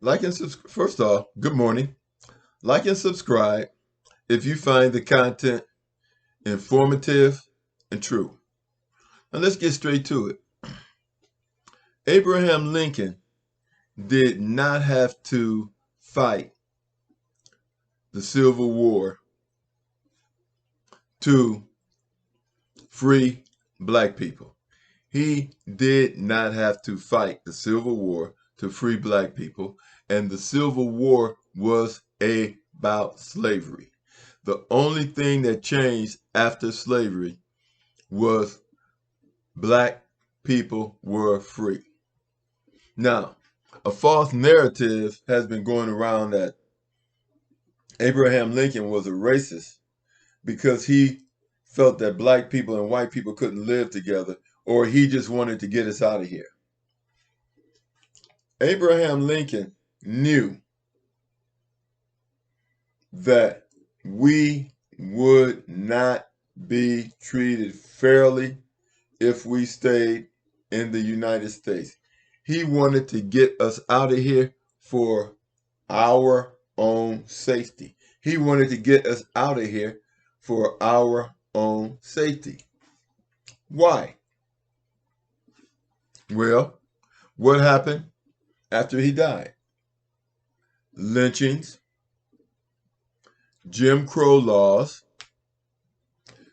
First off, good morning. Like and subscribe if you find the content informative and true. Now let's get straight to it. Abraham Lincoln did not have to fight the Civil War to free black people. He did not have to fight the Civil War to free black people, and the Civil War was about slavery. The only thing that changed after slavery was black people were free. Now, a false narrative has been going around that Abraham Lincoln was a racist because he felt that black people and white people couldn't live together, or he just wanted to get us out of here. Abraham Lincoln knew that we would not be treated fairly if we stayed in the United States. He wanted to get us out of here for our own safety. He wanted to get us out of here for our own safety. Why? Well, what happened after he died? Lynchings, Jim Crow laws,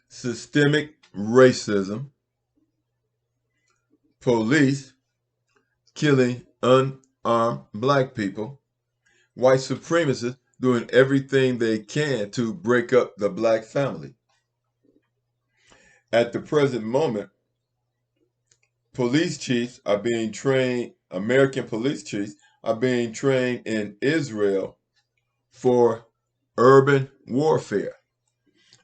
systemic racism, police killing unarmed black people, white supremacists doing everything they can to break up the black family. At the present moment, police chiefs are being trained, American police chiefs are being trained in Israel for urban warfare.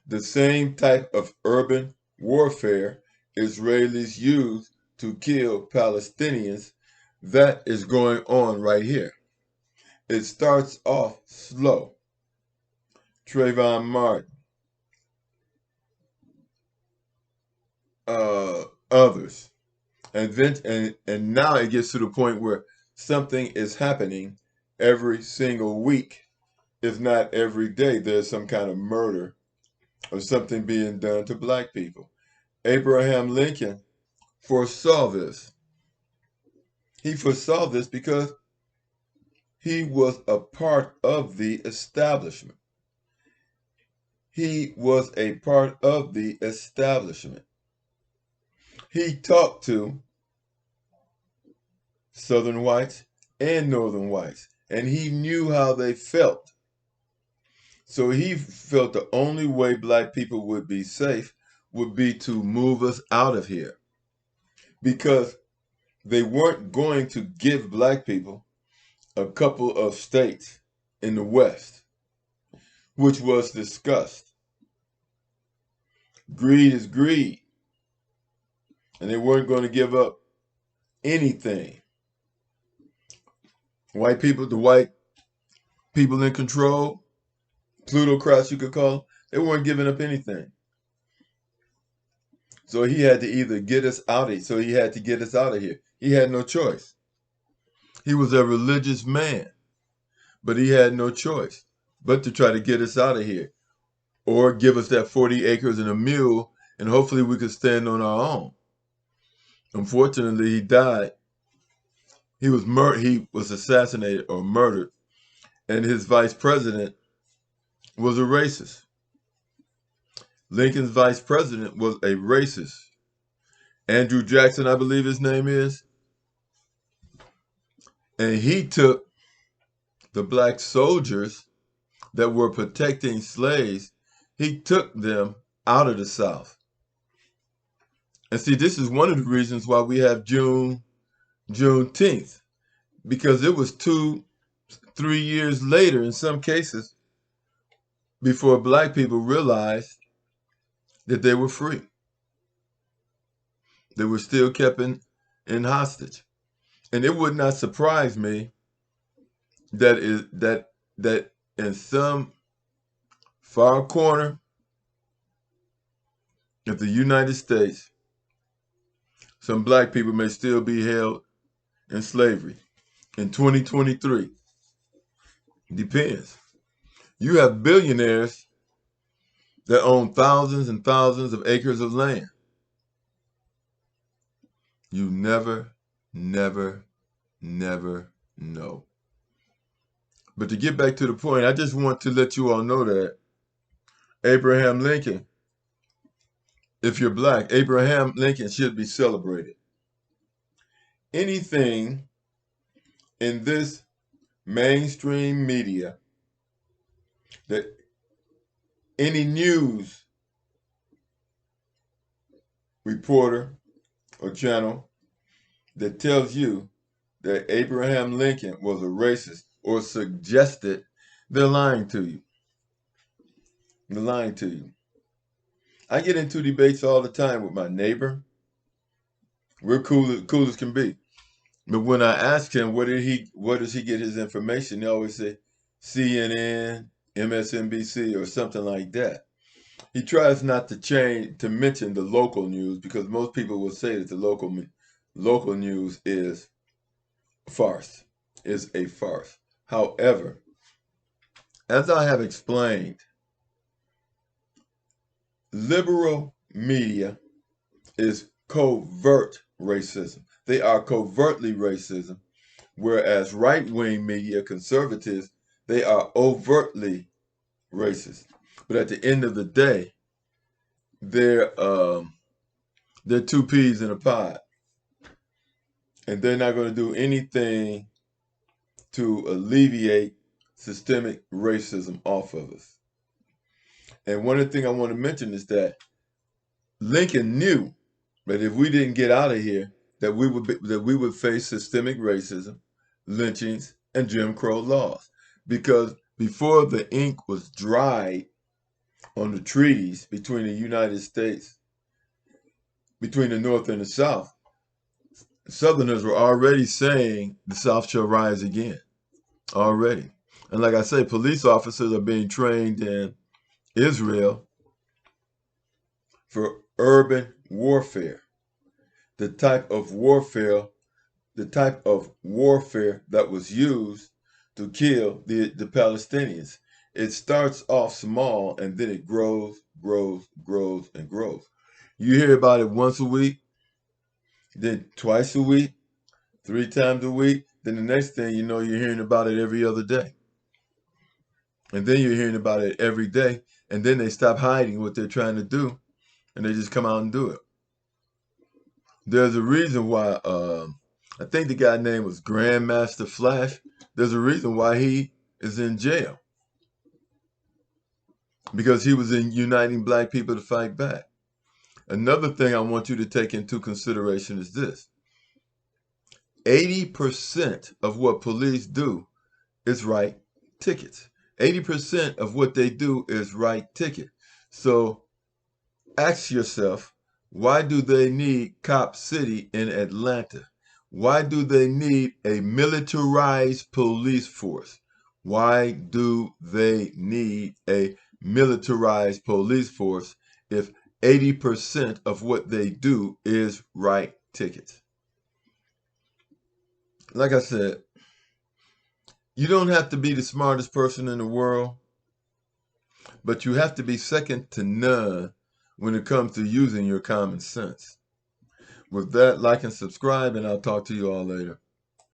The same type of urban warfare Israelis use to kill Palestinians, that is going on right here. It starts off slow. Trayvon Martin, others. And now it gets to the point where something is happening every single week, if not every day. There's some kind of murder or something being done to black people. Abraham Lincoln foresaw this. He foresaw this because he was a part of the establishment. He was a part of the establishment. He talked to Southern whites and Northern whites, and he knew how they felt. So he felt the only way black people would be safe would be to move us out of here, because they weren't going to give black people a couple of states in the West, which was discussed. Greed is greed, and they weren't going to give up anything. White people, the white people in control, plutocrats you could call them, they weren't giving up anything. So he had to either get us out of here. So he had to get us out of here. He had no choice. He was a religious man, but he had no choice but to try to get us out of here, or give us that 40 acres and a mule, and hopefully we could stand on our own. Unfortunately, he died. He was assassinated or murdered, and his vice president was a racist. Lincoln's vice president was a racist. Andrew Jackson, I believe his name is. And he took the black soldiers that were protecting slaves, he took them out of the South. And see, this is one of the reasons why we have Juneteenth, because it was 2-3 years later in some cases before black people realized that they were free. They were still kept in hostage. And it would not surprise me that in some far corner of the United States, some black people may still be held in slavery in 2023. Depends. You have billionaires that own thousands and thousands of acres of land. You never, never, never know. But to get back to the point, I just want to let you all know that Abraham Lincoln, if you're black, Abraham Lincoln should be celebrated. Anything in this mainstream media, that any news reporter or channel that tells you that Abraham Lincoln was a racist or suggested, they're lying to you. They're lying to you. I get into debates all the time with my neighbor. We're cool as can be. But when I ask him where does he get his information, they always say CNN, MSNBC, or something like that. He tries not to mention the local news because most people will say that the local news is a farce. However, as I have explained, liberal media is covert racism. They are covertly racism, whereas right-wing media, conservatives, they are overtly racist. But at the end of the day, they're two peas in a pod, and they're not going to do anything to alleviate systemic racism off of us. And one of the things I want to mention is that Lincoln knew that if we didn't get out of here, that we would face systemic racism, lynchings, and Jim Crow laws. Because before the ink was dried on the treaties between the United States, between the North and the South, Southerners were already saying the South shall rise again. Already. And like I say, police officers are being trained in Israel for urban warfare. The type of warfare that was used to kill the Palestinians. It starts off small and then it grows, and grows. You hear about it once a week, then twice a week, 3 times a week. Then the next thing you know, you're hearing about it every other day. And then you're hearing about it every day. And then they stop hiding what they're trying to do and they just come out and do it. There's a reason why, I think the guy's name was Grandmaster Flash. There's a reason why he is in jail. Because he was uniting black people to fight back. Another thing I want you to take into consideration is this. 80% of what police do is write tickets. 80% of what they do is write tickets. So ask yourself, why do they need Cop City in Atlanta? Why do they need a militarized police force? Why do they need a militarized police force if 80% of what they do is write tickets? Like I said, you don't have to be the smartest person in the world, but you have to be second to none when it comes to using your common sense. With that, like and subscribe, and I'll talk to you all later.